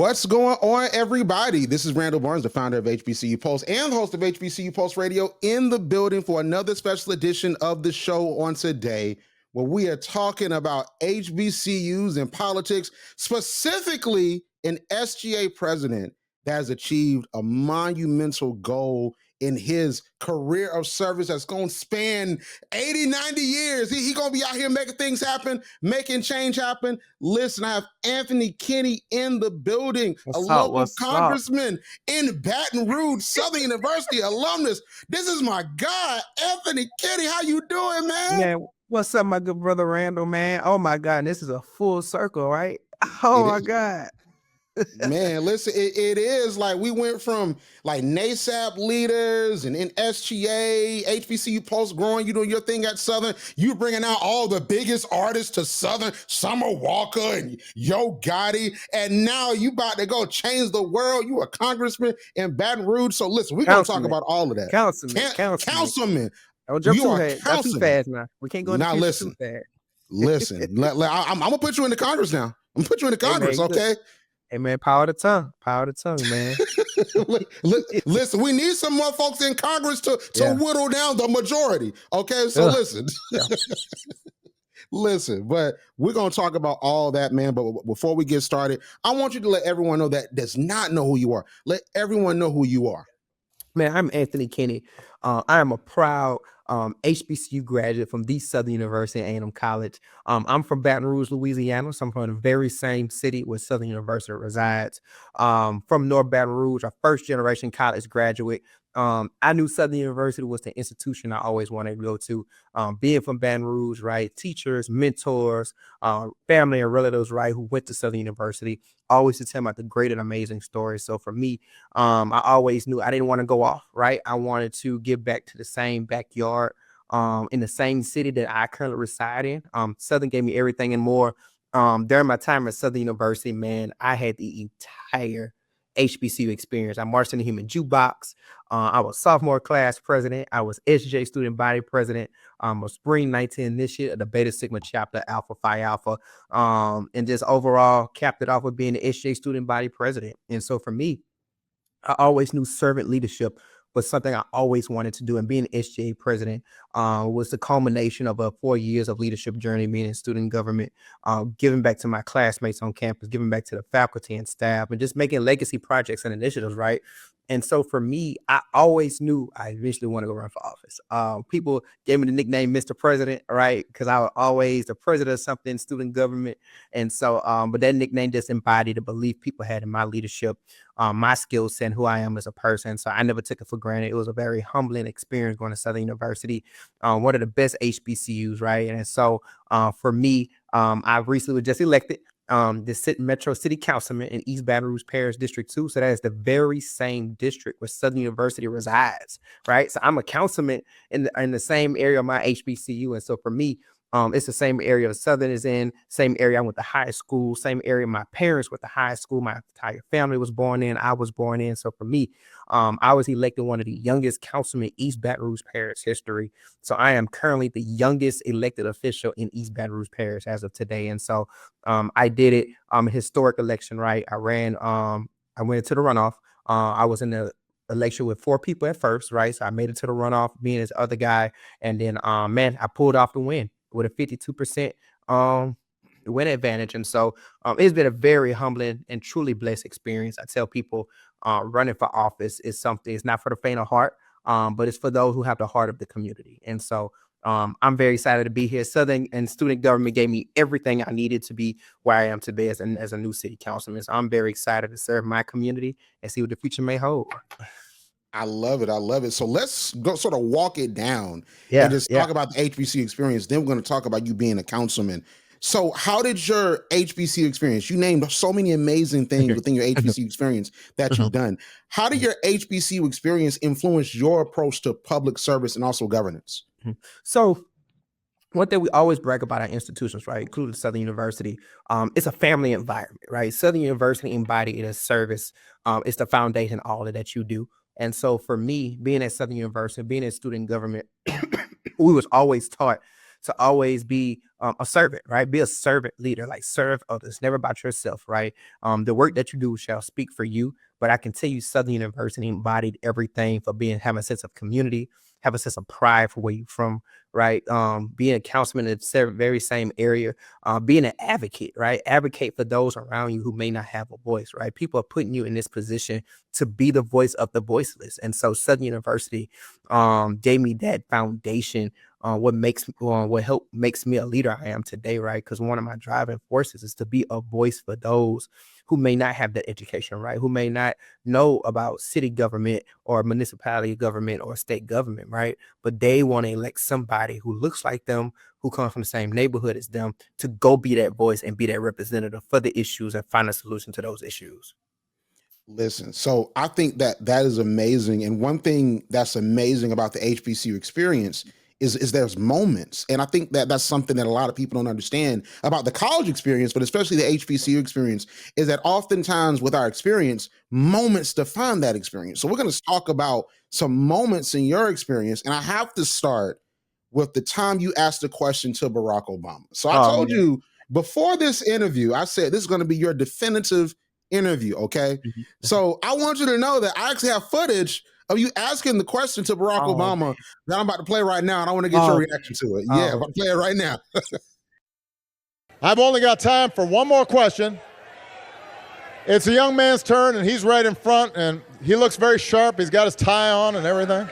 What's going on, everybody? This is Randall Barnes, the founder of HBCU Pulse and the host of HBCU Pulse Radio, in the building for another special edition of the show on today, where we are talking about HBCUs and politics, specifically an SGA president that has achieved a monumental goal in his career of service that's going to span 80, 90 years. He going to be out here making things happen, making change happen. Listen, I have Anthony Kenney in the building, a local congressman in Baton Rouge, Southern University alumnus. This is my guy, Anthony Kenney. How you doing, man? Yeah, what's up, my good brother Randall, man? Oh my God, this is a full circle, right? Oh my God. Man, listen, it is like we went from like NASAP leaders and in SGA, HBCU Pulse growing, you doing your thing at Southern, you bringing out all the biggest artists to Southern, Summer Walker and Yo Gotti, and now you about to go change the world. You a congressman in Baton Rouge. So listen, we're going to talk about all of that. Councilman. Don't jump too fast now. We can't go into too fast. Listen, I'm going to put you in the Congress now. I'm going to put you in the Congress, okay? Hey man, power of the tongue, man. Listen, we need some more folks in Congress to whittle down the majority. Okay, so listen. Listen, but we're going to talk about all that, man. But before we get started, I want you to let everyone know that does not know who you are. Let everyone know who you are. Man, I'm Anthony Kenney. I am a proud HBCU graduate from the Southern University A&M College. I'm from Baton Rouge, Louisiana, so I'm from the very same city where Southern University resides. From North Baton Rouge, a first-generation college graduate. I knew Southern University was the institution I always wanted to go to. Being from Baton Rouge, right? Teachers, mentors, family and relatives, right, who went to Southern University, always to tell about the great and amazing stories. So for me, I always knew I didn't want to go off, right? I wanted to give back to the same backyard in the same city that I currently reside in. Southern gave me everything and more. During my time at Southern University, man, I had the entire HBCU experience. I marched in the Human Jukebox. I was sophomore class president. I was SGA student body president. A spring 19 this year, the Beta Sigma chapter, Alpha Phi Alpha. And just overall capped it off with being the SGA student body president. And so for me, I always knew servant leadership was something I always wanted to do. And being SGA president was the culmination of 4 years of leadership journey, being in student government, giving back to my classmates on campus, giving back to the faculty and staff, and just making legacy projects and initiatives, right? And so for me, I always knew I eventually wanted to run for office. People gave me the nickname Mr. President, right? Because I was always the president of something, student government. And so, but that nickname just embodied the belief people had in my leadership, my skill set, and who I am as a person. So I never took it for granted. It was a very humbling experience going to Southern University, one of the best HBCUs, right? And so for me, I recently was just elected the Metro City Councilman in East Baton Rouge Parish District 2. So that is the very same district where Southern University resides, right? So I'm a councilman in the same area of my HBCU. And so for me, it's the same area Southern is in, same area I went to high school, same area my parents went to high school, my entire family was born in, I was born in. So for me, I was elected one of the youngest councilmen in East Baton Rouge Parish history. So I am currently the youngest elected official in East Baton Rouge Parish as of today. And so I did it, historic election, right? I went into the runoff. I was in the election with 4 people at first, right? So I made it to the runoff, being this other guy. And then, man, I pulled off the win with a 52% win advantage. And so it's been a very humbling and truly blessed experience. I tell people running for office is something, it's not for the faint of heart, but it's for those who have the heart of the community. And so I'm very excited to be here. Southern and student government gave me everything I needed to be where I am today as a new city councilman. So I'm very excited to serve my community and see what the future may hold. I love it. I love it. So let's go sort of walk it down and just talk about the HBCU experience. Then we're going to talk about you being a councilman. So how did your HBCU experience, you named so many amazing things within your HBCU experience that you've done. How did your HBCU experience influence your approach to public service and also governance? So one thing we always brag about our institutions, right, including Southern University, it's a family environment, right? Southern University embodied as service. It's the foundation, all of that you do. And so for me, being at Southern University, being in student government, we was always taught to always be a servant, right? Be a servant leader, like serve others, never about yourself, right? The work that you do shall speak for you. But I can tell you, Southern University embodied everything for having a sense of community, have a sense of pride for where you're from, right? Being a councilman in the very same area, being an advocate, right? Advocate for those around you who may not have a voice, right? People are putting you in this position to be the voice of the voiceless. And so Southern University gave me that foundation, what makes me a leader I am today, right? Because one of my driving forces is to be a voice for those who may not have that education, right? Who may not know about city government or municipality government or state government, right? But they want to elect somebody who looks like them, who comes from the same neighborhood as them, to go be that voice and be that representative for the issues and find a solution to those issues. Listen, so I think that is amazing. And one thing that's amazing about the HBCU experience is there's moments. And I think that's something that a lot of people don't understand about the college experience, but especially the HBCU experience, is that oftentimes with our experience, moments define that experience. So we're going to talk about some moments in your experience. And I have to start with the time you asked a question to Barack Obama. So I told you before this interview, I said this is going to be your definitive interview, okay? So I want you to know that I actually have footage of you asking the question to Barack Obama that I'm about to play right now, and I want to get your reaction to it. Yeah, I'm going to play it right now. I've only got time for one more question. It's a young man's turn, and he's right in front, and he looks very sharp. He's got his tie on and everything.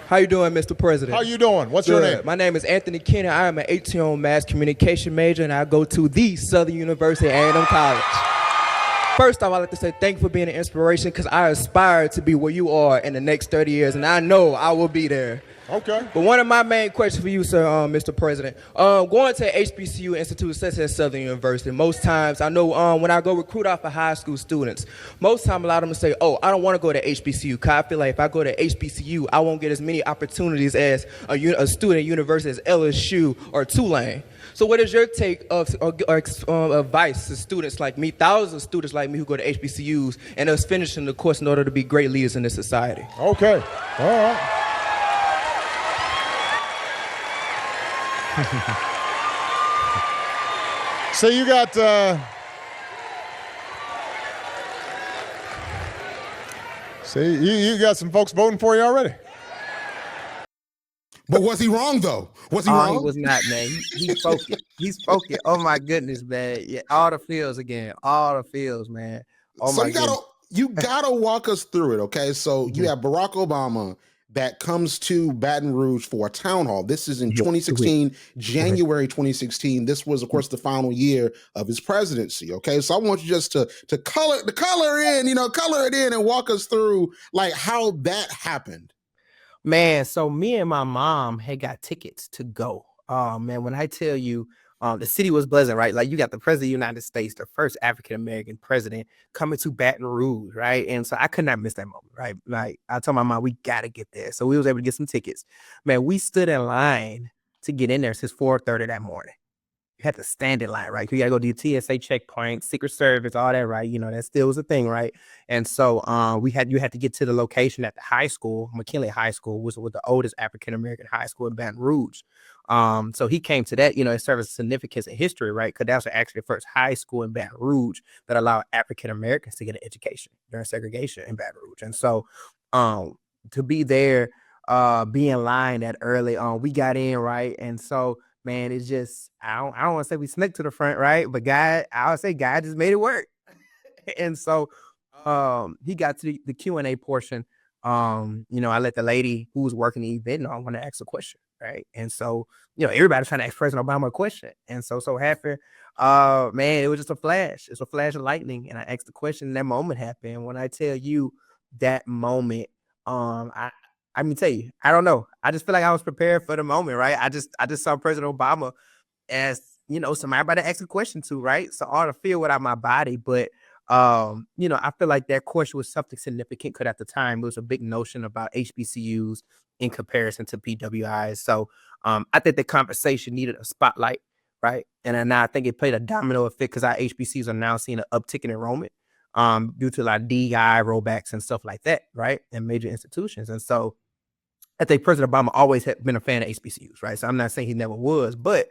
How you doing, Mr. President? How you doing? What's your name? My name is Anthony Kenney. I am an 18 mass communication major, and I go to the Southern University A&M College. First off, I'd like to say thank you for being an inspiration, because I aspire to be where you are in the next 30 years, and I know I will be there. Okay. But one of my main questions for you, sir, Mr. President, going to HBCU institutes such as Southern University, most times, I know when I go recruit out for high school students, most time a lot of them say, oh, I don't want to go to HBCU, because I feel like if I go to HBCU, I won't get as many opportunities as a student at university as LSU or Tulane. So what is your take of advice to students like me, thousands of students like me who go to HBCUs, and us finishing the course in order to be great leaders in this society? Okay. All right. So you got you got some folks voting for you already. But was he wrong though? Was he wrong? He was not, man. He spoke it. He spoke it. Oh my goodness, man. Yeah, all the feels again. All the feels, man. Oh so my goodness. You gotta walk us through it, okay? So you have Barack Obama that comes to Baton Rouge for a town hall. This is in 2016, January 2016. This was, of course, the final year of his presidency. Okay, so I want you just to color it in and walk us through like how that happened. Man, so me and my mom had got tickets to go. Oh man, when I tell you, the city was buzzing, right? Like you got the president of the United States, the first African-American president coming to Baton Rouge, right? And so I could not miss that moment, right? Like I told my mom, we got to get there. So we was able to get some tickets. Man, we stood in line to get in there since 4:30 that morning. You had to stand in line, right? You got to go do the TSA checkpoint, Secret Service, all that, right? You know, that still was a thing, right? And so you had to get to the location at the high school, McKinley High School, which was the oldest African-American high school in Baton Rouge. So he came to that, it serves significance in history, right? Because that was actually the first high school in Baton Rouge that allowed African-Americans to get an education during segregation in Baton Rouge. And so to be there, be in line that early, we got in, right? And so, man, it's just, I don't want to say we snuck to the front, right? But I would say God just made it work. And so he got to the Q&A portion. I let the lady who was working the event know I want to ask a question, right? And so, everybody's trying to ask President Obama a question. And so happy, man, it was just a flash. It's a flash of lightning. And I asked the question, and that moment happened. When I tell you that moment, I mean, tell you, I don't know. I just feel like I was prepared for the moment, right? I just saw President Obama as, somebody about to ask a question to, right? So all the feel without my body, but I feel like that question was something significant because at the time it was a big notion about HBCUs in comparison to PWIs. So I think the conversation needed a spotlight, right? And I think it played a domino effect because our HBCUs are now seeing an uptick in enrollment due to like DEI rollbacks and stuff like that, right? And major institutions. And so I think President Obama always had been a fan of HBCUs, right? So I'm not saying he never was, but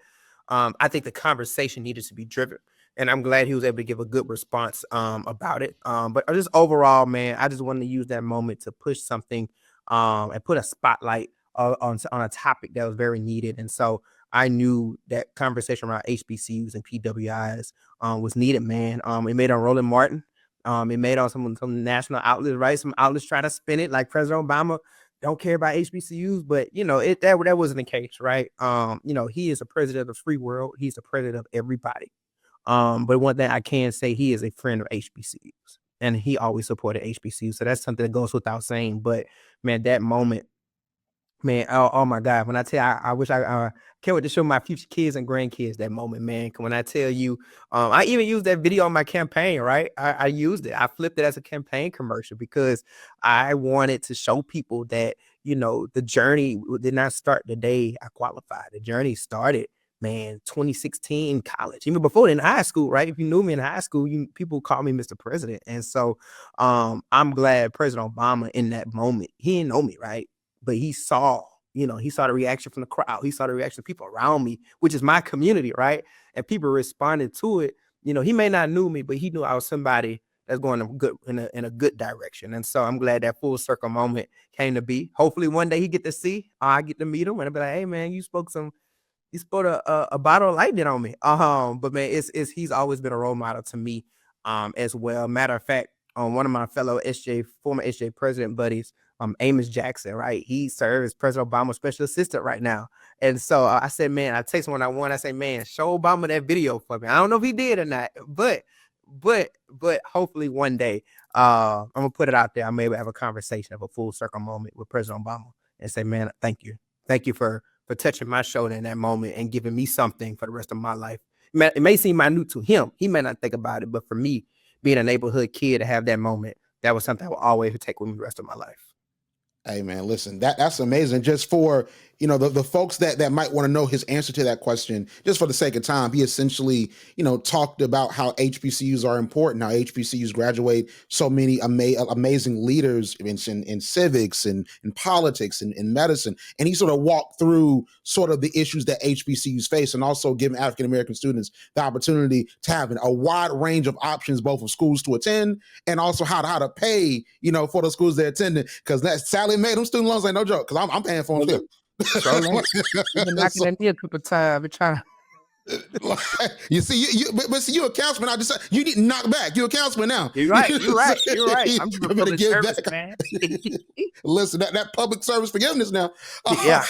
I think the conversation needed to be driven. And I'm glad he was able to give a good response about it. But just overall, man, I just wanted to use that moment to push something and put a spotlight on a topic that was very needed. And so I knew that conversation around HBCUs and PWIs was needed, man. It made on Roland Martin. It made on some national outlets, right? Some outlets try to spin it like President Obama don't care about HBCUs, but that wasn't the case, right? He is a president of the free world. He's a president of everybody. But one thing I can say, he is a friend of HBCUs, and he always supported HBCUs. So that's something that goes without saying. But man, that moment, man, oh my God! When I tell you, I wish I can't wait to show my future kids and grandkids that moment, man. When I tell you, I even used that video on my campaign, right? I used it. I flipped it as a campaign commercial because I wanted to show people that the journey did not start the day I qualified. The journey started, man, 2016 college, even before in high school, right? If you knew me in high school, people call me Mr. President, and so I'm glad President Obama in that moment, he didn't know me, right? But he saw the reaction from the crowd. He saw the reaction of people around me, which is my community, right? And people responded to it. He may not knew me, but he knew I was somebody that's going in a good direction. And so I'm glad that full circle moment came to be. Hopefully one day he get to see, I get to meet him and I'll be like, hey man, you spoke a bottle of lightning on me. But man, he's always been a role model to me as well. Matter of fact, one of my fellow former SGA president buddies, Amos Jackson, right? He serves President Obama's special assistant right now. And so I said, man, I text him when I won. I say, man, show Obama that video for me. I don't know if he did or not, but hopefully one day I'm gonna put it out there. I may have a conversation of a full circle moment with President Obama and say, man, thank you for touching my shoulder in that moment and giving me something for the rest of my life. It may seem minute to him. He may not think about it, but for me, being a neighborhood kid to have that moment, that was something I will always take with me the rest of my life. Hey man, listen, that's amazing. Just for the folks that might want to know his answer to that question, just for the sake of time, he essentially talked about how HBCUs are important, how HBCUs graduate so many amazing leaders in civics and in politics and in medicine, and he sort of walked through sort of the issues that HBCUs face, and also giving African American students the opportunity to have a wide range of options, both of schools to attend and also how to pay for the schools they're attending, because that's Sally made them student loans ain't no joke, because I'm paying for them too. Been knocking that knee a couple times. Been trying to. You see, but see, you a councilman. I just you need to knock back. You a councilman now. You're right. I'm giving public service, man. Listen, that public service forgiveness now. Yeah.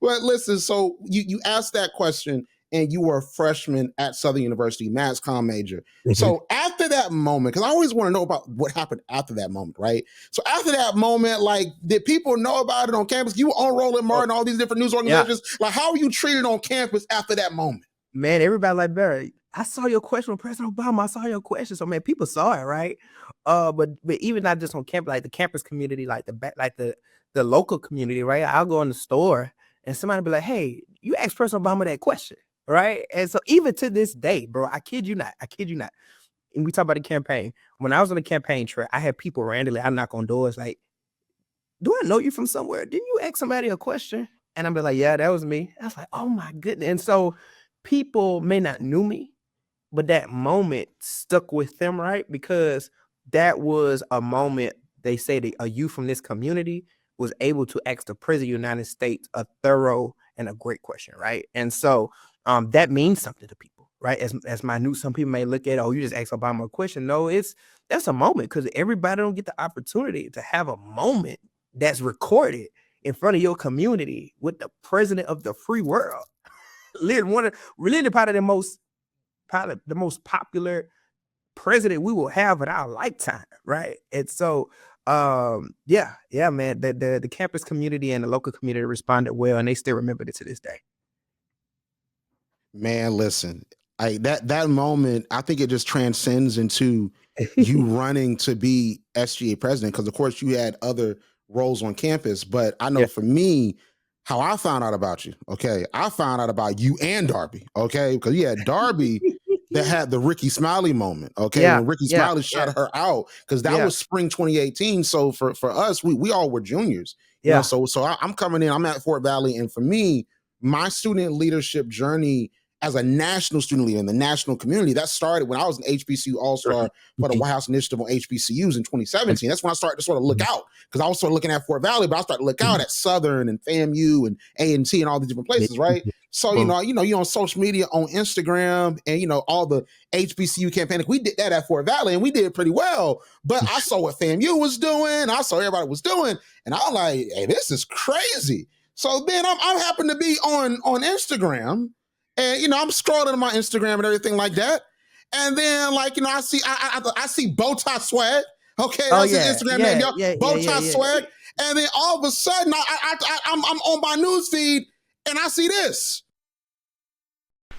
But listen, so you asked that question, and you were a freshman at Southern University, mass comm major. Mm-hmm. So after that moment, because I always want to know about what happened after that moment, right? So after that moment, like, did people know about it on campus? You were on Roland Martin, all these different news organizations. Yeah. Like, how were you treated on campus after that moment? Man, everybody like, Barry, I saw your question with President Obama. I saw your question. So man, people saw it, right? But even not just on campus, like the campus community, like the local community, right? I'll go in the store and somebody be like, hey, you asked President Obama that question. Right. And so even to this day, bro, I kid you not. And we talk about the campaign. When I was on the campaign trail, I had people randomly, I knock on doors like, do I know you from somewhere? Didn't you ask somebody a question? And I'm like, yeah, that was me. I was like, oh my goodness. And so people may not knew me, but that moment stuck with them, right? Because that was a moment, they say that a youth from this community was able to ask the President of the United States a thorough and a great question, right? And so that means something to people, right? As minute, some people may look at, oh, you just asked Obama a question. No, that's a moment, because everybody don't get the opportunity to have a moment that's recorded in front of your community with the president of the free world. Probably the most popular president we will have in our lifetime, right? And so yeah, man, the campus community and the local community responded well, and they still remember it to this day. Man, listen, that moment, I think it just transcends into you running to be SGA president, because of course you had other roles on campus, but I know for me, how I found out about you, okay, I found out about you and Darby, okay, because you had Darby that had the Ricky Smiley moment, okay, when Ricky Smiley shut her out, because that was spring 2018. So for us, we all were juniors, You know, Yeah. so I'm coming in, I'm at Fort Valley, and for me, my student leadership journey as a national student leader in the national community, that started when I was an HBCU All-Star for the White House Initiative on HBCUs in 2017. That's when I started to sort of look out, because I was sort of looking at Fort Valley, but I started to look out at Southern and FAMU and A&T and all these different places, right? So, you're on social media, on Instagram, and, all the HBCU campaign. We did that at Fort Valley, and we did pretty well. But I saw what FAMU was doing. I saw everybody was doing. And I was like, hey, this is crazy. So then I happen to be on Instagram, and I'm scrolling on my Instagram and everything like that. And then I see Bowtie Swag. Okay, that's his Instagram name, y'all. Bowtie Swag. And then all of a sudden, I'm on my news feed, and I see this.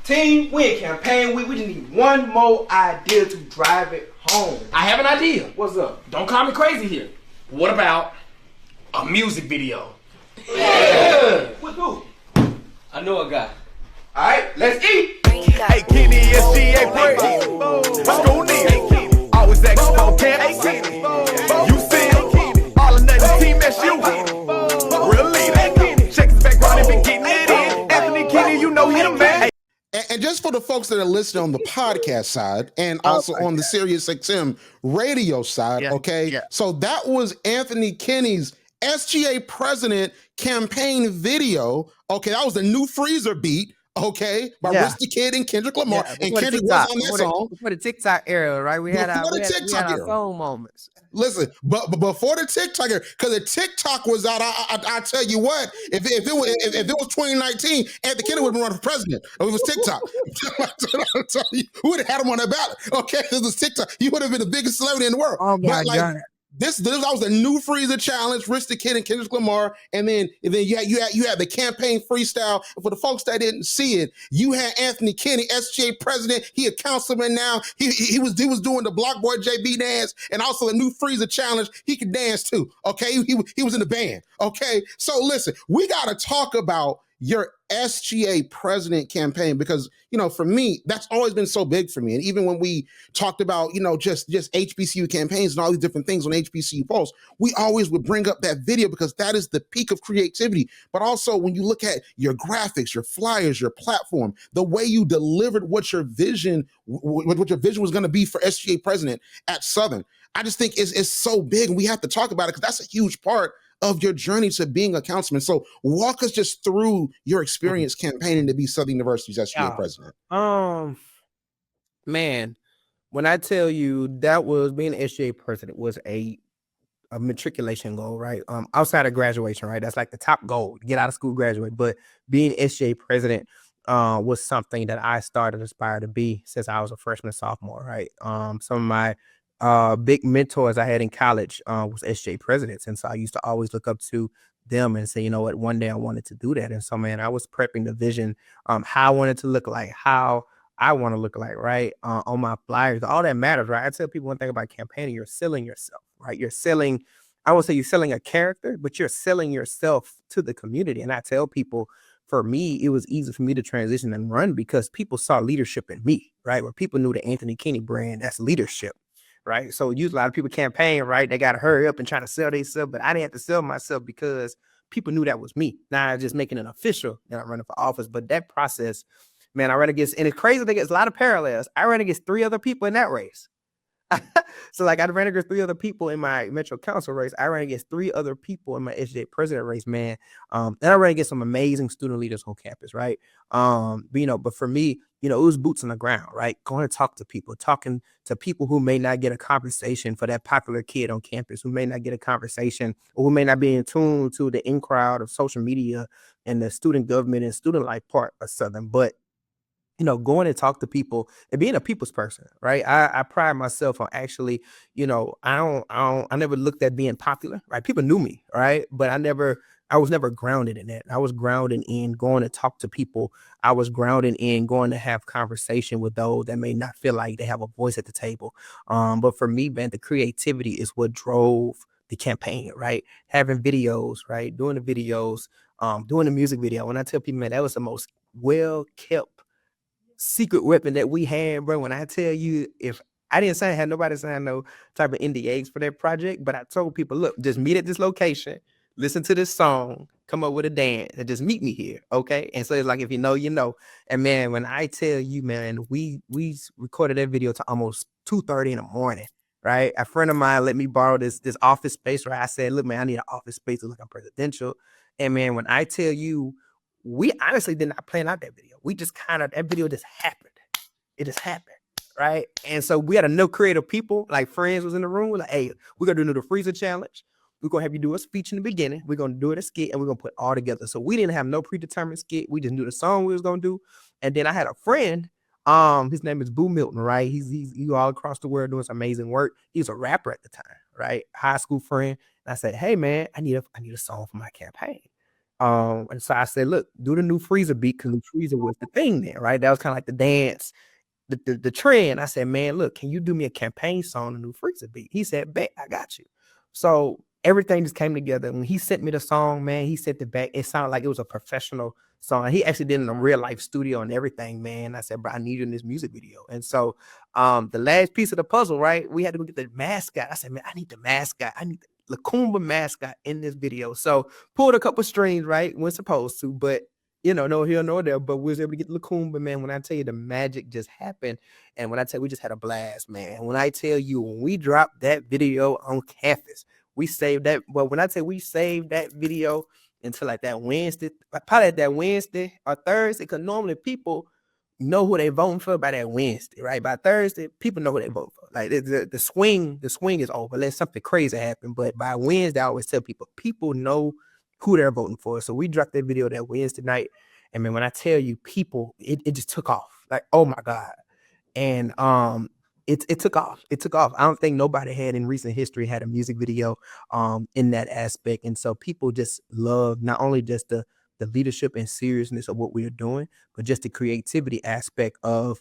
Team, we in campaign week. We just need one more idea to drive it home. I have an idea. What's up? Don't call me crazy here. What about a music video? Yeah. With who? I know a guy. All right, let's eat. Hey, Kenny, SGA President. What's going on? Always acting on campus. You see, all or nothing team, that's you. Real leader. Check his background and been getting it in. Anthony Kenney, you know he the man. And just for the folks that are listening on the podcast side and also on the Sirius XM radio side, so that was Anthony Kenney's SGA President campaign video. Okay, that was the New Freezer beat. Okay, by Rich the Kid and Kendrick Lamar, and Kendrick was on that song before the TikTok era, right? We had our phone moments. Listen, but before the TikTok era, because the TikTok was out, I tell you what, if it was 2019, Anthony Kennedy would have been running for president. If it was TikTok, I'm telling you, who would have had him on that ballot? Okay, if it was TikTok, he would have been the biggest celebrity in the world. Oh my God. This was the New Freezer challenge, Rich the Kid and Kendrick Lamar, and then you had the campaign freestyle. And for the folks that didn't see it, you had Anthony Kenney, SGA President. He a councilman now. He was doing the Block Boy JB dance, and also the New Freezer challenge. He could dance too. Okay, he was in the band. Okay, so listen, we got to talk about your SGA President campaign, because for me, that's always been so big for me. And even when we talked about just HBCU campaigns and all these different things on HBCU Pulse, we always would bring up that video, because that is the peak of creativity. But also when you look at your graphics, your flyers, your platform, the way you delivered what your vision was going to be for SGA President at Southern, I just think it's so big, and we have to talk about it, because that's a huge part of your journey to being a councilman. So walk us just through your experience campaigning to be Southern University's SGA President. Man, when I tell you that was being an SGA President was a matriculation goal, right? Outside of graduation, right? That's like the top goal, get out of school, graduate. But being SGA President was something that I started to aspire to be since I was a freshman, sophomore, right? Some of my big mentors I had in college was SGA presidents, and so I used to always look up to them and say, what, one day I wanted to do that. And so, man, I was prepping the vision, how I wanted to look like, how I want to look like, right? On my flyers, all that matters, right? I tell people one thing about campaigning: you're selling yourself, right? You're selling, I would say you're selling a character, but you're selling yourself to the community. And I tell people, for me, it was easy for me to transition and run because people saw leadership in me, right? Where people knew the Anthony Kenney brand, that's leadership. Right. So use a lot of people campaign, right? They got to hurry up and try to sell themselves, but I didn't have to sell myself because people knew that was me. Now I'm just making it official that I'm running for office. But that process, man, I ran against, and it's crazy, they get a lot of parallels. I ran against 3 other people in that race. So like I ran against 3 other people in my Metro Council race. I ran against 3 other people in my SGA President race, man. And I ran against some amazing student leaders on campus, right? But for me, it was boots on the ground, right? Going to talk to people, talking to people who may not get a conversation for that popular kid on campus, who may not get a conversation, or who may not be in tune to the in crowd of social media and the student government and student life part of Southern. But going and talk to people and being a people's person, right? I pride myself on actually, I never looked at being popular, right? People knew me, right? But I was never grounded in that. I was grounded in going to talk to people. I was grounded in going to have conversation with those that may not feel like they have a voice at the table. But for me, man, the creativity is what drove the campaign, right? Having videos, right? Doing the videos, doing the music video. When I tell people, man, that was the most well-kept secret weapon that we had, bro. When I tell you, if I didn't had nobody sign no type of NDAs for that project, but I told people, look, just meet at this location. listen to this song, come up with a dance, and just meet me here, okay? And so it's like, if you know, you know. And man, when I tell you, man, we recorded that video to almost 2:30 in the morning, right? A friend of mine let me borrow this office space, where I said, look, man, I need an office space to look on presidential. And man, when I tell you, we honestly did not plan out that video. We just that video just happened. It just happened, right? And so we had enough creative people, like friends was in the room. We're like, hey, we're going to do the freezer challenge. We're going to have you do a speech in the beginning. We're going to do it a skit, and we're going to put it all together. So we didn't have no predetermined skit. We just knew the song we was going to do. And then I had a friend, his name is Boo Milton, right? He's all across the world doing some amazing work. He was a rapper at the time, right? High school friend. And I said, hey man, I need a song for my campaign. And so I said, look, do the new freezer beat, because the freezer was the thing then, right? That was kind of like the dance, the trend. I said, man, look, can you do me a campaign song, the new freezer beat? He said, bet, I got you. So everything just came together. When he sent me the song, man, he sent it back. It sounded like it was a professional song. He actually did it in a real life studio and everything, man. I said, bro, I need you in this music video. And so the last piece of the puzzle, right? We had to go get the mascot. I said, man, I need the mascot. I need the Lakumba mascot in this video. So pulled a couple strings, right? We're supposed to, but you know, no here, no there. But we was able to get Lakumba, man. When I tell you, the magic just happened. And when I tell you, we just had a blast, man. When I tell you, when we dropped that video on campus, we saved that. Well, when I say we saved that video until like that Wednesday, probably that Wednesday or Thursday, because normally people know who they voting for by that Wednesday, right? By Thursday, people know who they vote for. Like the swing is over unless something crazy happen. But by Wednesday, I always tell people know who they're voting for. So we dropped that video that Wednesday night. And man, when I tell you, people, it just took off. Like, oh my God. And it took off. It took off. I don't think nobody had in recent history had a music video in that aspect. And so people just love not only just the leadership and seriousness of what we're doing, but just the creativity aspect of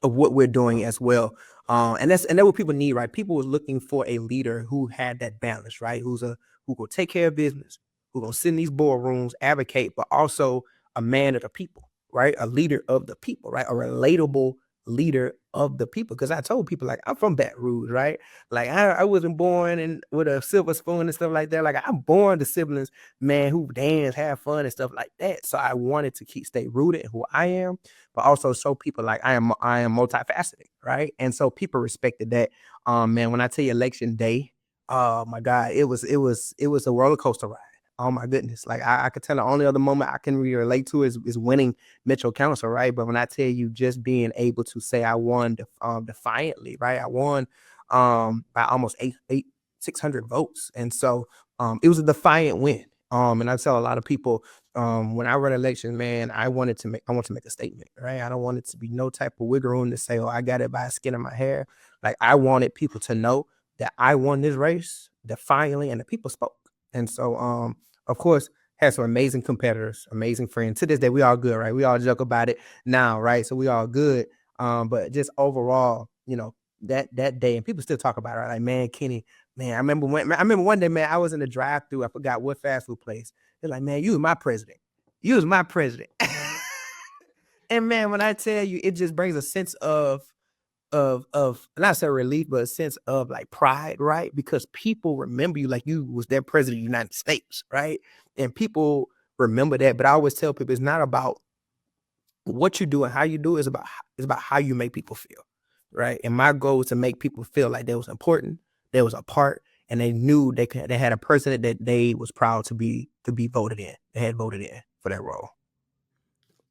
what we're doing as well. And that's what people need, right? People was looking for a leader who had that balance, right? Who gonna take care of business, who gonna sit in these boardrooms, advocate, but also a man of the people, right? A leader of the people, right? A relatable leader of the people. Because I told people, like, I'm from Baton Rouge, right? Like I wasn't born with a silver spoon and stuff like that. Like I'm born to siblings, man, who dance, have fun and stuff like that. So I wanted to stay rooted in who I am, but also show people like I am multifaceted, right? And so people respected that. Man, when I tell you election day, oh my God, it was a roller coaster ride. Oh my goodness. Like I could tell the only other moment I can really relate to is winning Metro Council, right? But when I tell you just being able to say I won defiantly, right? I won by almost 600 votes. And so it was a defiant win. And I tell a lot of people when I run elections, man, I want to make a statement, right? I don't want it to be no type of wiggle room to say, oh, I got it by the skin of my hair. Like I wanted people to know that I won this race defiantly, and the people spoke. And so, of course, had some amazing competitors, amazing friends. To this day, we all good, right? We all joke about it now, right? So we all good. But just overall, you know, that day, and people still talk about it, right? Like, man, Kenny, man, I remember one day, man, I was in the drive-thru. I forgot what fast food place. They're like, man, you was my president. You was my president. And man, when I tell you, it just brings a sense of not say relief, but a sense of like pride, right? Because people remember you like you was their president of the United States, right? And people remember that. But I always tell people it's not about what you do and how you do it. It's about how you make people feel, right? And my goal is to make people feel like they was important, they was a part, and they knew they had a president that they was proud to be voted in. They had voted in for that role.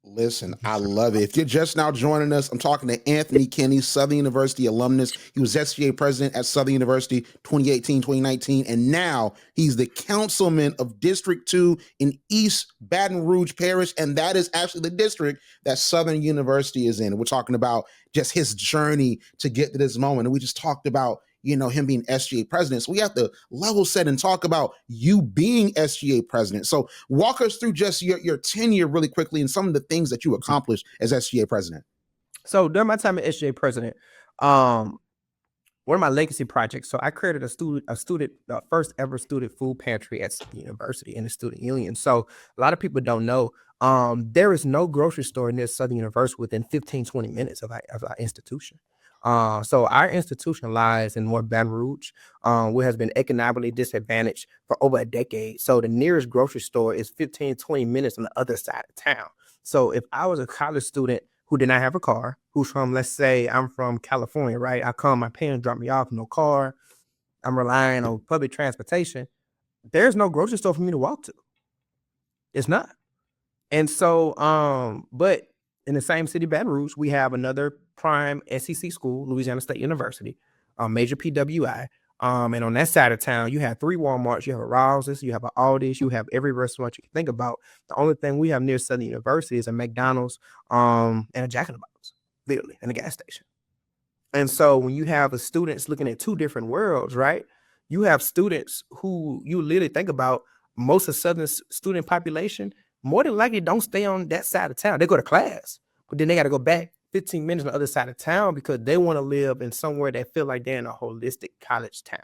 Listen, I love it. If you're just now joining us, I'm talking to Anthony Kenney, Southern University alumnus. He was SGA president at Southern University 2018, 2019, and now he's the councilman of District 2 in East Baton Rouge Parish, and that is actually the district that Southern University is in. We're talking about just his journey to get to this moment, and we just talked about him being SGA president. So we have to level set and talk about you being SGA president. So walk us through just your tenure really quickly and some of the things that you accomplished as SGA president. So during my time as SGA president, one of my legacy projects, so I created a first ever student food pantry at Southern University in the student union. So a lot of people don't know, there is no grocery store near Southern University within 15, 20 minutes of our institution. So our institution lies in North Baton Rouge, which has been economically disadvantaged for over a decade. So the nearest grocery store is 15, 20 minutes on the other side of town. So if I was a college student who did not have a car, who's from, let's say I'm from California, right? I come, my parents drop me off, no car. I'm relying on public transportation. There's no grocery store for me to walk to. It's not. And so, but in the same city, Baton Rouge, we have another prime SEC school, Louisiana State University, major PWI. And on that side of town, you have 3 Walmarts, you have a Rouse's, you have an Aldi's, you have every restaurant you can think about. The only thing we have near Southern University is a McDonald's, and a Jack in the Box, literally, and a gas station. And so when you have the students looking at 2 different worlds, right? You have students who you literally think about, most of Southern student population, more than likely don't stay on that side of town. They go to class, but then they got to go back 15 minutes on the other side of town because they want to live in somewhere that feel like they're in a holistic college town.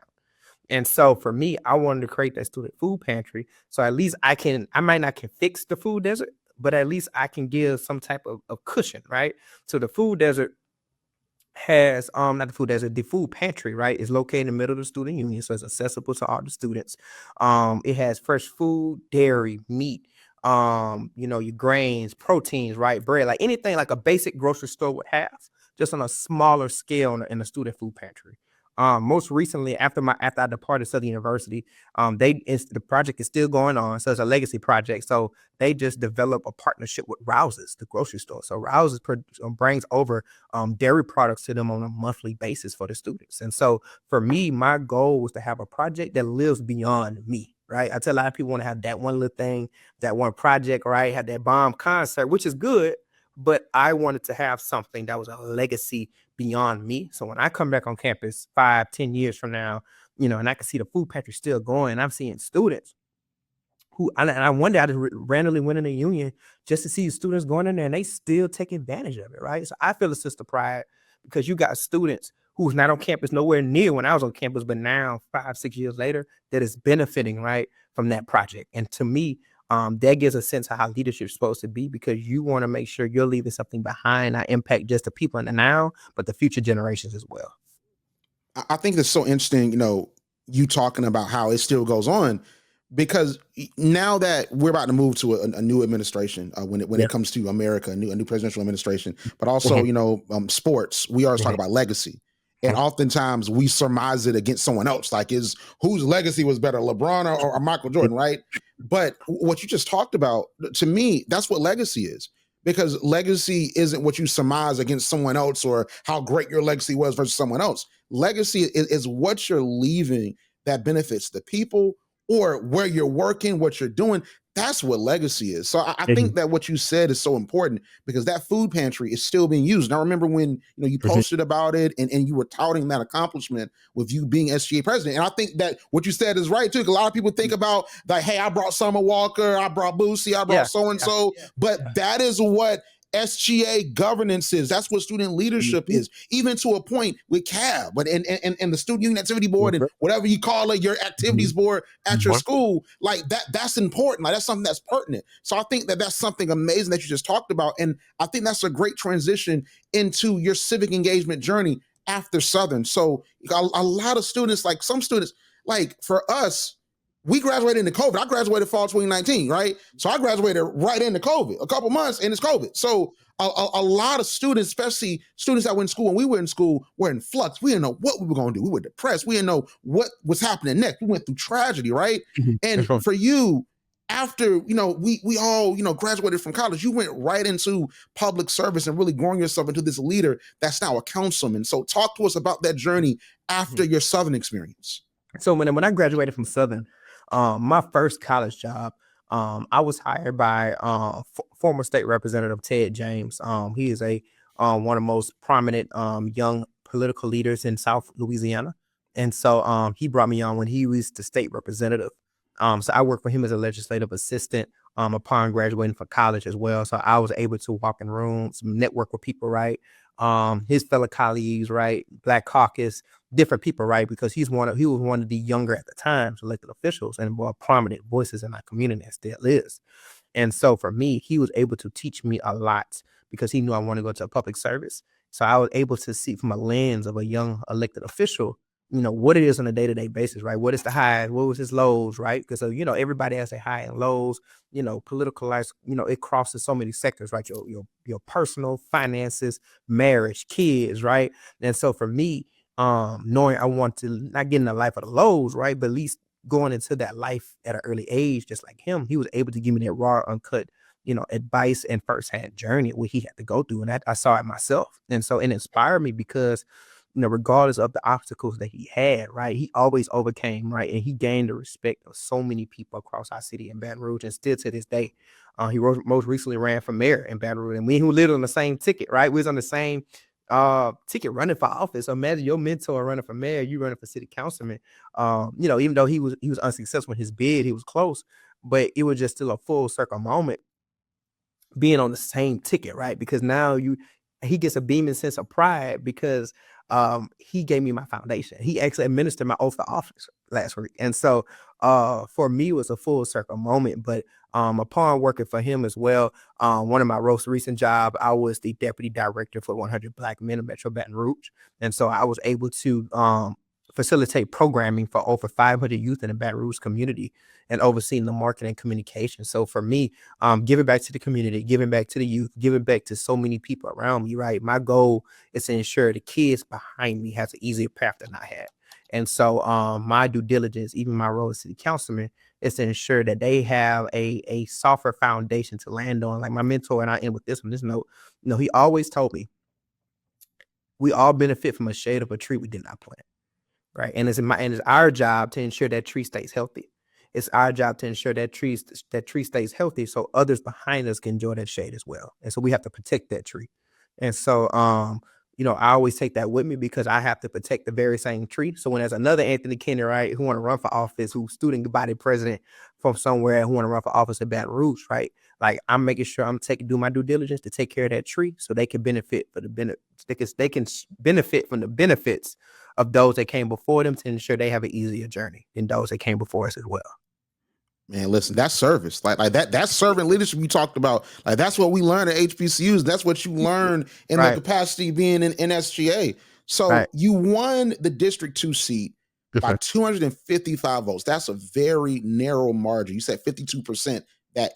And so for me, I wanted to create that student food pantry. So at least I might not can fix the food desert, but at least I can give some type of cushion, right? So the food desert has not the food desert, the food pantry, right, is located in the middle of the student union, so it's accessible to all the students. It has fresh food, dairy, meat, your grains, proteins, right, bread, like anything like a basic grocery store would have, just on a smaller scale in the student food pantry. Most recently, after I departed Southern University, the project is still going on. So it's a legacy project. So they just developed a partnership with Rouse's, the grocery store. So Rouse's brings over dairy products to them on a monthly basis for the students. And so for me, my goal was to have a project that lives beyond me. Right. I tell a lot of people want to have that one little thing, that one project, right? Have that bomb concert, which is good. But I wanted to have something that was a legacy beyond me. So when I come back on campus 5-10 years from now, and I can see the food pantry still going, I'm seeing students who, I one day I just randomly went in the union just to see students going in there and they still take advantage of it, right? So I feel a sister pride because you got students who's not on campus nowhere near when I was on campus, but now 5-6 years later, that is benefiting, right, from that project. And to me, that gives a sense of how leadership is supposed to be, because you want to make sure you're leaving something behind, not impact just the people in the now, but the future generations as well. I think that's so interesting, you talking about how it still goes on, because now that we're about to move to a new administration, when it comes to America, a new presidential administration, but also, sports, we always talk about legacy. And oftentimes we surmise it against someone else, like whose legacy was better, LeBron or Michael Jordan, right? But what you just talked about, to me, that's what legacy is. Because legacy isn't what you surmise against someone else or how great your legacy was versus someone else. Legacy is what you're leaving that benefits the people or where you're working, what you're doing. That's what legacy is. So I think that what you said is so important, because that food pantry is still being used. And I remember when you posted about it and you were touting that accomplishment with you being SGA president. And I think that what you said is right too. Because a lot of people think about like, hey, I brought Summer Walker, I brought Boosie, I brought so-and-so. But that is what SGA governance is. That's what student leadership is, even to a point with CAB, but and the student union activity board and whatever you call it, your activities board at your school, like that's important. Like that's something that's pertinent. So I think that that's something amazing that you just talked about. And I think that's a great transition into your civic engagement journey after Southern. So a lot of students, like some students, like for us, we graduated into COVID. I graduated fall 2019, right? So I graduated right into COVID, a couple months, and it's COVID. So a lot of students, especially students that went to school when we were in school, were in flux. We didn't know what we were going to do. We were depressed. We didn't know what was happening next. We went through tragedy, right? And for you, after, we all, graduated from college, you went right into public service and really growing yourself into this leader that's now a councilman. So talk to us about that journey after your Southern experience. So when I graduated from Southern, my first college job, I was hired by former state representative Ted James. He is one of the most prominent young political leaders in South Louisiana. And so he brought me on when he was the state representative. So I worked for him as a legislative assistant upon graduating from college as well. So I was able to walk in rooms, network with people, right? His fellow colleagues, right? Black Caucus, different people, right? Because he was one of the younger at the time elected officials and more prominent voices in our community and still is. And so for me, he was able to teach me a lot because he knew I wanted to go to a public service. So I was able to see from a lens of a young elected official, what it is on a day-to-day basis, right? What is the highs? What was his lows, right? Because, everybody has a high and lows, political life, it crosses so many sectors, right? Your personal finances, marriage, kids, right? And so for me, knowing I want to not get in the life of the lows, right? But at least going into that life at an early age, just like him, he was able to give me that raw, uncut, advice and firsthand journey what he had to go through. And I saw it myself. And so it inspired me because, regardless of the obstacles that he had, right, he always overcame, right? And he gained the respect of so many people across our city in Baton Rouge, and still to this day. He most recently ran for mayor in Baton Rouge, and we who lived on the same ticket, right? We was on the same ticket running for office. Imagine your mentor running for mayor, you running for city councilman. Even though he was unsuccessful in his bid, he was close, but it was just still a full circle moment being on the same ticket, right? Because now he gets a beaming sense of pride because he gave me my foundation. He actually administered my oath of office last week. And so for me, it was a full circle moment. But upon working for him as well, one of my most recent jobs, I was the deputy director for 100 Black Men in Metro Baton Rouge. And so I was able to facilitate programming for over 500 youth in the Baton Rouge community and overseeing the marketing and communication. So for me, giving back to the community, giving back to the youth, giving back to so many people around me, right? My goal is to ensure the kids behind me has an easier path than I had. And so my due diligence, even my role as city councilman, is to ensure that they have a softer foundation to land on. Like my mentor, and I end with this on this note, he always told me, we all benefit from a shade of a tree we did not plant. Right. And it's our job to ensure that tree stays healthy. It's our job to ensure that tree stays healthy so others behind us can enjoy that shade as well. And so we have to protect that tree. And so, I always take that with me because I have to protect the very same tree. So when there's another Anthony Kenney, right, who want to run for office, who's student body president from somewhere who want to run for office in Baton Rouge, right? Like I'm making sure I'm do my due diligence to take care of that tree so they can benefit for they can benefit from the benefits of those that came before them to ensure they have an easier journey than those that came before us as well. Man, listen, that's service. Like that's servant leadership you talked about. Like that's what we learn at HBCUs. That's what you learn in the capacity being in SGA. So you won the District 2 seat by 255 votes. That's a very narrow margin. You said 52% that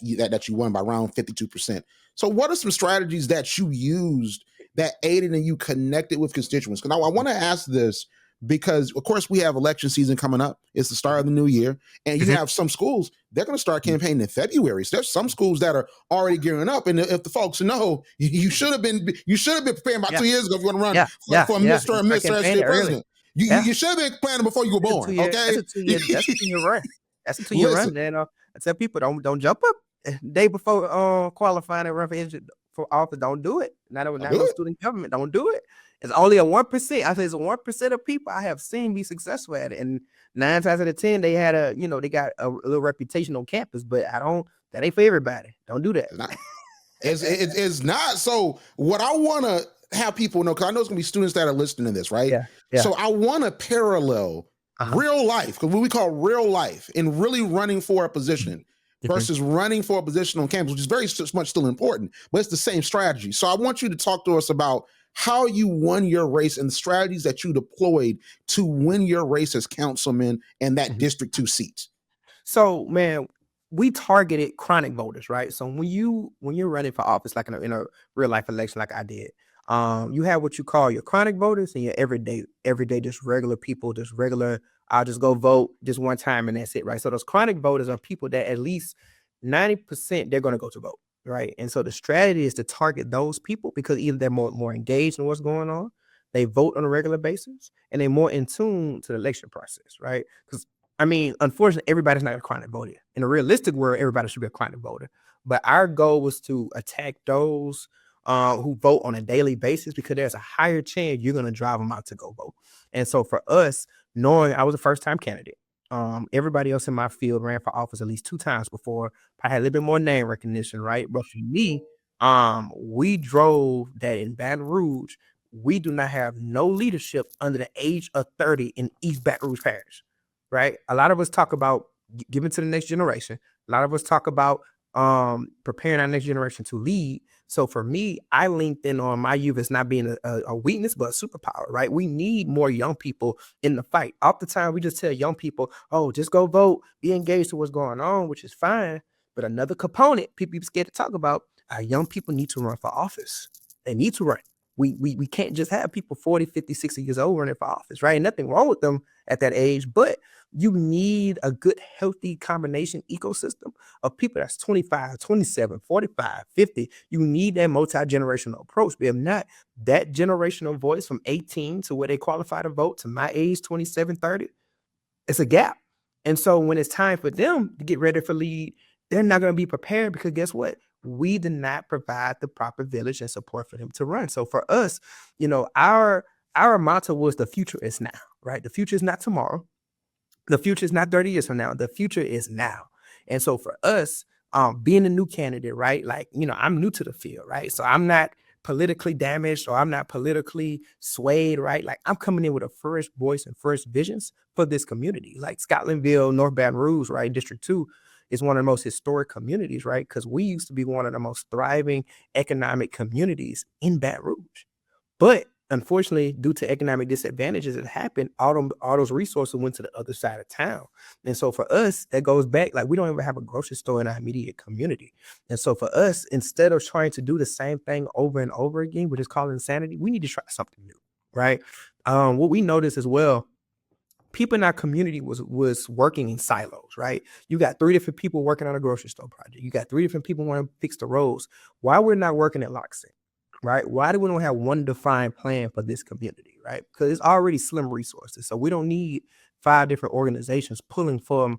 you won by around 52%. So what are some strategies that you used that aided and you connected with constituents? Because I want to ask this because, of course, we have election season coming up. It's the start of the new year. And you have some schools, they're going to start campaigning in February. So there's some schools that are already gearing up. And if the folks know, you should have been preparing about 2 years ago if you want to run for Mr. and Mr. SGA President. You should have been planning before you were born. Okay, that's a 2-year run. That's a 2-year run. And I tell people don't jump up day before qualifying and run for office. Don't do it. Not student government. Don't do it. It's only a 1%. I say it's a 1% of people I have seen be successful at it, and 9 times out of 10 they had they got a little reputation on campus. But that ain't for everybody. Don't do that. It's not. So what I want to have people know, because I know it's gonna be students that are listening to this, right? Yeah. So I want to parallel real life, because what we call real life, and really running for a position versus running for a position on campus, which is very much still important, but it's the same strategy. So I want you to talk to us about how you won your race and the strategies that you deployed to win your race as councilman and that District 2 seat. So, man, we targeted chronic voters, right? So when you're running for office, like in a real life election, like I did, you have what you call your chronic voters and your everyday, just regular people, just regular, I'll just go vote just one time and that's it, right? So those chronic voters are people that at least 90% they're going to go to vote. Right. And so the strategy is to target those people because either they're more engaged in what's going on, they vote on a regular basis, and they're more in tune to the election process. Right. Because, unfortunately, everybody's not a chronic voter. In a realistic world, everybody should be a chronic voter. But our goal was to attack those who vote on a daily basis because there's a higher chance you're going to drive them out to go vote. And so for us, knowing I was a first time candidate, everybody else in my field ran for office at least 2 times before. I had a little bit more name recognition, right? But for me, we drove that in Baton Rouge. We do not have no leadership under the age of 30 in East Baton Rouge Parish, right? A lot of us talk about giving to the next generation. A lot of us talk about preparing our next generation to lead. So for me, I linked in on my youth as not being a weakness, but a superpower, right? We need more young people in the fight. Oftentimes, we just tell young people, oh, just go vote, be engaged to what's going on, which is fine. But another component people be scared to talk about, our young people need to run for office. They need to run. We can't just have people 40, 50, 60 years old running for office, right? Nothing wrong with them at that age, but you need a good, healthy combination ecosystem of people that's 25, 27, 45, 50. You need that multi-generational approach. But if not, that generational voice from 18 to where they qualify to vote to my age, 27, 30, it's a gap. And so when it's time for them to get ready for lead, they're not going to be prepared because guess what? We did not provide the proper village and support for them to run. So for us, our motto was the future is now, right? The future is not tomorrow. The future is not 30 years from now. The future is now. And so for us, being a new candidate, right? Like, I'm new to the field, right? So I'm not politically damaged or I'm not politically swayed, right? Like I'm coming in with a fresh voice and fresh visions for this community. Like Scotlandville, North Baton Rouge, right? District 2 is one of the most historic communities, right? Because we used to be one of the most thriving economic communities in Baton Rouge. But unfortunately, due to economic disadvantages that happened, all those resources went to the other side of town. And so for us, that goes back, like we don't even have a grocery store in our immediate community. And so for us, instead of trying to do the same thing over and over again, which is called insanity, we need to try something new, right? What we noticed as well, people in our community was working in silos, right? You got 3 different people working on a grocery store project. You got 3 different people wanting to fix the roads. Why we're not working at lockstep, right? Why do we don't have one defined plan for this community, right? Because it's already slim resources. So we don't need 5 different organizations pulling from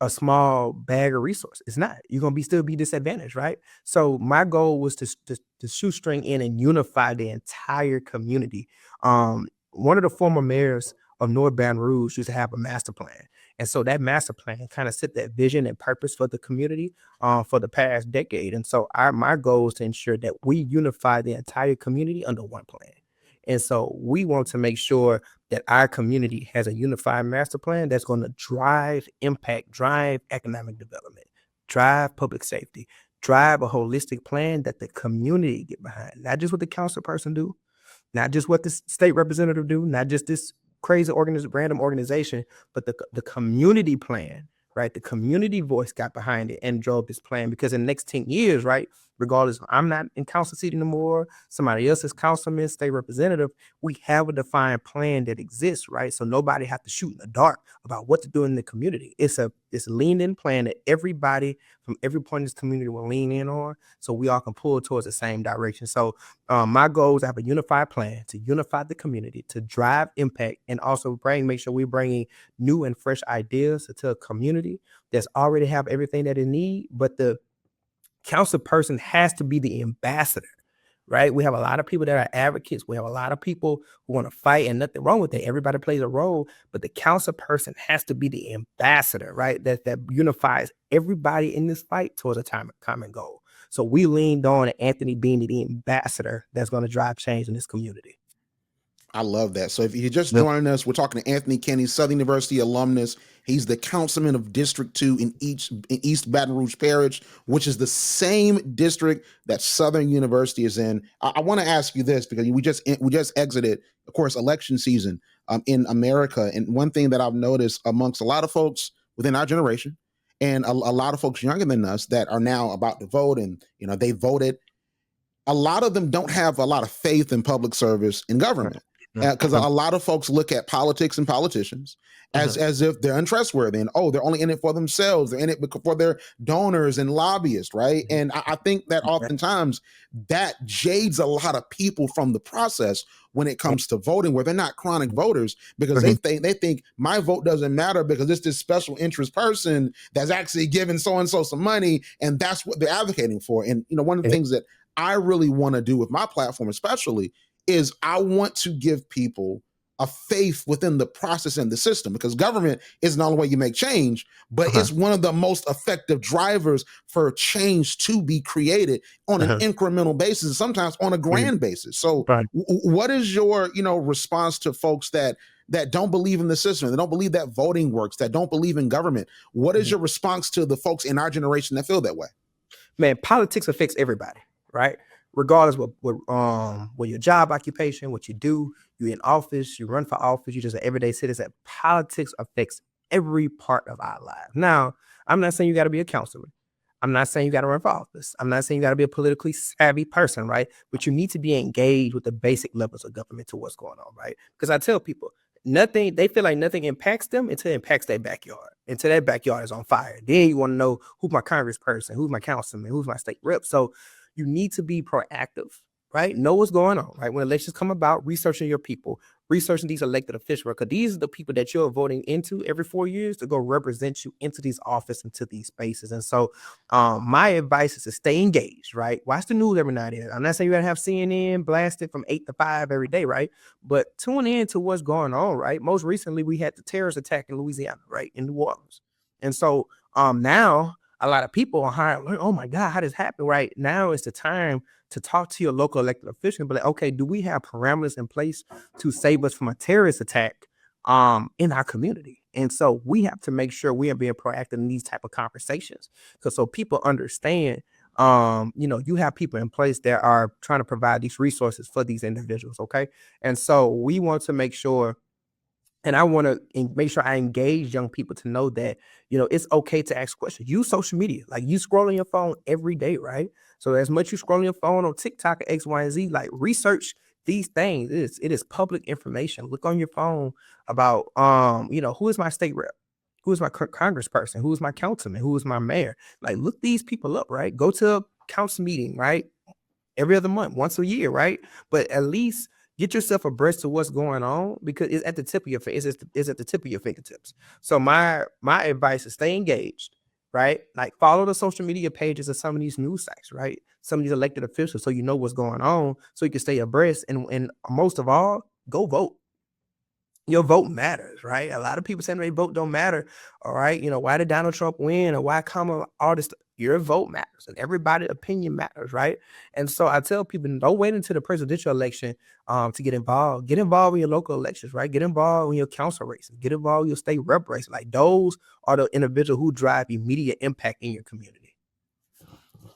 a small bag of resources. It's not. You're going to still be disadvantaged, right? So my goal was to shoestring in and unify the entire community. One of the former mayors of North Baton Rouge used to have a master plan. And so that master plan kind of set that vision and purpose for the community for the past decade. And so my goal is to ensure that we unify the entire community under one plan. And so we want to make sure that our community has a unified master plan that's going to drive impact, drive economic development, drive public safety, drive a holistic plan that the community get behind. Not just what the council person do, not just what the state representative do, not just this crazy random organization, but the community plan, right? The community voice got behind it and drove this plan because in the next 10 years, right, regardless, I'm not in council seat anymore, somebody else is councilman, state representative, we have a defined plan that exists, right? So nobody have to shoot in the dark about what to do in the community. It's a leaned in plan that everybody from every point in this community will lean in on, so we all can pull towards the same direction. So my goal is to have a unified plan to unify the community, to drive impact, and also make sure we're bringing new and fresh ideas to a community that's already have everything that it need, but the council person has to be the ambassador, right? We have a lot of people that are advocates. We have a lot of people who want to fight, and nothing wrong with it. Everybody plays a role, but the council person has to be the ambassador, right? That unifies everybody in this fight towards a common goal. So we leaned on Anthony being the ambassador that's going to drive change in this community. I love that. So if you're just joining us, we're talking to Anthony Kenney, Southern University alumnus. He's the councilman of District 2 in East Baton Rouge Parish, which is the same district that Southern University is in. I want to ask you this because we just exited, of course, election season in America. And one thing that I've noticed amongst a lot of folks within our generation and a lot of folks younger than us that are now about to vote and, they voted, a lot of them don't have a lot of faith in public service in government. Because a lot of folks look at politics and politicians as if they're untrustworthy and, they're only in it for themselves. They're in it for their donors and lobbyists, right? And I think that oftentimes that jades a lot of people from the process when it comes to voting, where they're not chronic voters because they think my vote doesn't matter because it's this special interest person that's actually giving so-and-so some money, and that's what they're advocating for. And, one of the things that I really want to do with my platform especially is I want to give people a faith within the process and the system, because government isn't the only way you make change, but it's one of the most effective drivers for change to be created on an incremental basis, sometimes on a grand basis. So what is your, response to folks that don't believe in the system, that don't believe that voting works, that don't believe in government? What is your response to the folks in our generation that feel that way? Man, politics affects everybody, right? regardless what your job occupation, what you do, you in office, you run for office, you're just an everyday citizen. Politics affects every part of our lives. Now, I'm not saying you got to be a councilman. I'm not saying you got to run for office. I'm not saying you got to be a politically savvy person, right? But you need to be engaged with the basic levels of government to what's going on, right? Because I tell people, they feel like nothing impacts them until it impacts their backyard. Until their backyard is on fire. Then you want to know who's my congressperson, who's my councilman, who's my state rep. So you need to be proactive, right? Know what's going on, right? When elections come about, researching your people, researching these elected officials, because these are the people that you're voting into every 4 years to go represent you into these offices, into these spaces. And so my advice is to stay engaged, right? Watch the news every now and then. I'm not saying you gotta have CNN blasted from 8 to 5 every day, right? But tune in to what's going on, right? Most recently, we had the terrorist attack in Louisiana, right? In New Orleans. And so now a lot of people are high alert. Oh my God, how does happen? Right now is the time to talk to your local elected official and be like, okay, do we have parameters in place to save us from a terrorist attack in our community? And so we have to make sure we are being proactive in these type of conversations, because so people understand, you have people in place that are trying to provide these resources for these individuals. Okay. And so we want to make sure, and I want to make sure I engage young people to know that, it's okay to ask questions. Use social media. Like, you scrolling your phone every day, right? So as much you scrolling your phone on TikTok or X, Y, and Z, like, research these things. It is public information. Look on your phone about, who is my state rep? Who is my congressperson? Who is my councilman? Who is my mayor? Like, look these people up, right? Go to a council meeting, right? Every other month, once a year, right? But at least get yourself abreast of what's going on, because it's at the tip of your face. It's at the tip of your fingertips. So my advice is stay engaged, right? Like, follow the social media pages of some of these news sites, right? Some of these elected officials, so you know what's going on, so you can stay abreast. And most of all, go vote. Your vote matters, right? A lot of people saying their vote don't matter. All right. Why did Donald Trump win, or why Kamala, all this? Your vote matters, and everybody's opinion matters, right? And so I tell people, don't wait until the presidential election to get involved. Get involved in your local elections, right? Get involved in your council races. Get involved in your state rep race. Like, those are the individuals who drive immediate impact in your community.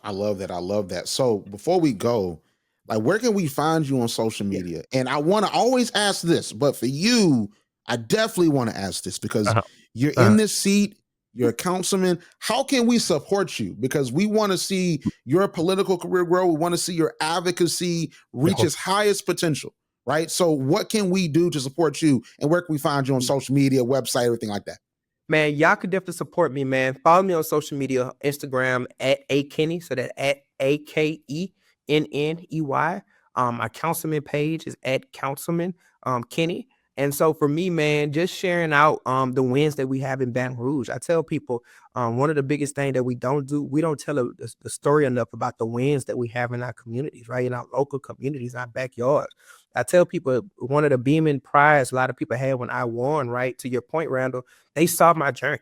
I love that. I love that. So before we go, like, where can we find you on social media? And I want to always ask this, but for you, I definitely want to ask this, because you're in this seat, you're a councilman. How can we support you? Because we want to see your political career grow. We want to see your advocacy reach its highest potential, right? So what can we do to support you, and where can we find you on social media, website, everything like that? Man, y'all could definitely support me, man. Follow me on social media, Instagram at @Kenney, so that at AKENNEY. My councilman page is at Councilman Kenney. And so for me, man, just sharing out the wins that we have in Baton Rouge. I tell people one of the biggest things that we don't do, we don't tell the story enough about the wins that we have in our communities, right? In our local communities, in our backyards. I tell people one of the beaming prize a lot of people had when I won, right? To your point, Randall, they saw my journey,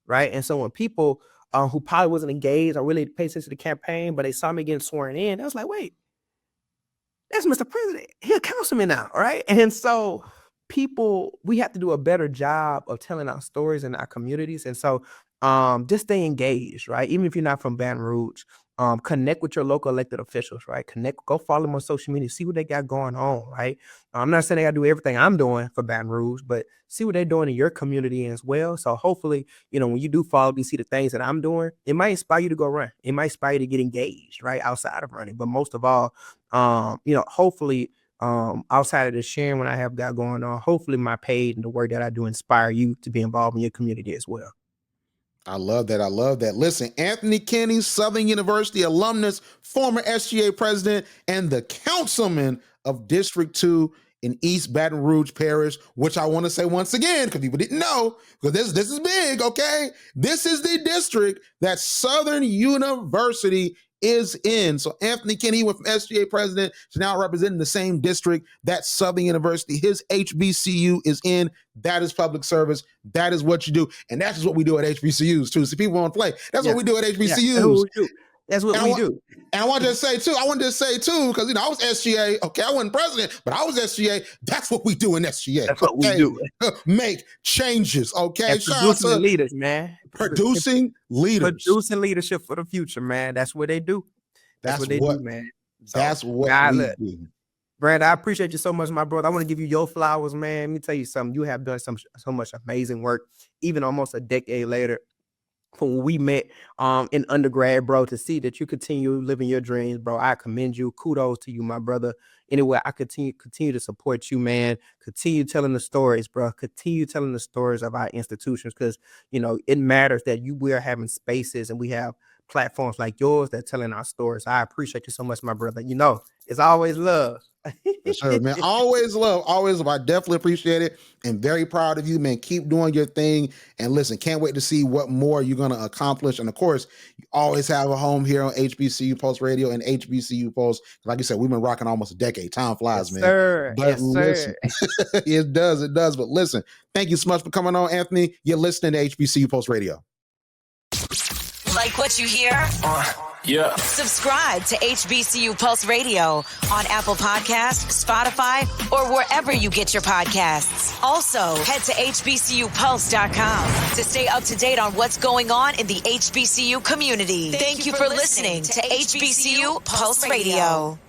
right? And so when people who probably wasn't engaged or really paid attention to the campaign, but they saw me getting sworn in, I was like, wait, that's Mr. President. He's a councilman now, right? And so we have to do a better job of telling our stories in our communities. And so just stay engaged, right? Even if you're not from Baton Rouge, connect with your local elected officials, right? Go follow them on social media, see what they got going on, right? I'm not saying they got to do everything I'm doing for Baton Rouge, but see what they're doing in your community as well. So hopefully, when you do follow, you see the things that I'm doing, it might inspire you to go run. It might inspire you to get engaged, right? Outside of running. But most of all, hopefully, outside of the sharing what I have got going on, hopefully my page and the work that I do inspire you to be involved in your community as well. I love that. I love that. Listen, Anthony Kenney, Southern University alumnus, former SGA president, and the councilman of District 2 in East Baton Rouge Parish, which I want to say once again, because people didn't know, because this is big, okay? This is the district that Southern University is in. So Anthony Kenney went from SGA president to now representing the same district that Southern University, his HBCU, is in. That is public service. That is what you do. And that's just what we do at HBCUs too. So people want to play. That's what we do at HBCUs. That's what we do. And I want to say too, because I was SGA. Okay, I wasn't president, but I was SGA. That's what we do in SGA. That's what we do. Make changes. Okay. And producing leaders, man. Producing leaders. Producing leadership for the future, man. That's what they do. That's what they do, man. That's what we do. Brandon, I appreciate you so much, my brother. I want to give you your flowers, man. Let me tell you something. You have done so much amazing work, even almost a decade later from when we met in undergrad, bro, to see that you continue living your dreams, bro. I commend you. Kudos to you, my brother. Anyway, I continue to support you, man. Continue telling the stories, bro. Continue telling the stories of our institutions, because, you know, it matters that we are having spaces and we have platforms like yours that telling our stories. I appreciate you so much, my brother. You know, it's always love. For sure, man. Always love. I definitely appreciate it and very proud of you, man. Keep doing your thing. And listen, can't wait to see what more you're going to accomplish. And of course, you always have a home here on HBCU Pulse Radio and HBCU Pulse. Like you said, we've been rocking almost a decade. Time flies, man. Sir. But Yes, listen, sir. it does. But listen, thank you so much for coming on, Anthony. You're listening to HBCU Pulse Radio. Like what you hear? Yeah. Subscribe to HBCU Pulse Radio on Apple Podcasts, Spotify, or wherever you get your podcasts. Also, head to hbcupulse.com to stay up to date on what's going on in the HBCU community. Thank you for listening to HBCU Pulse Radio.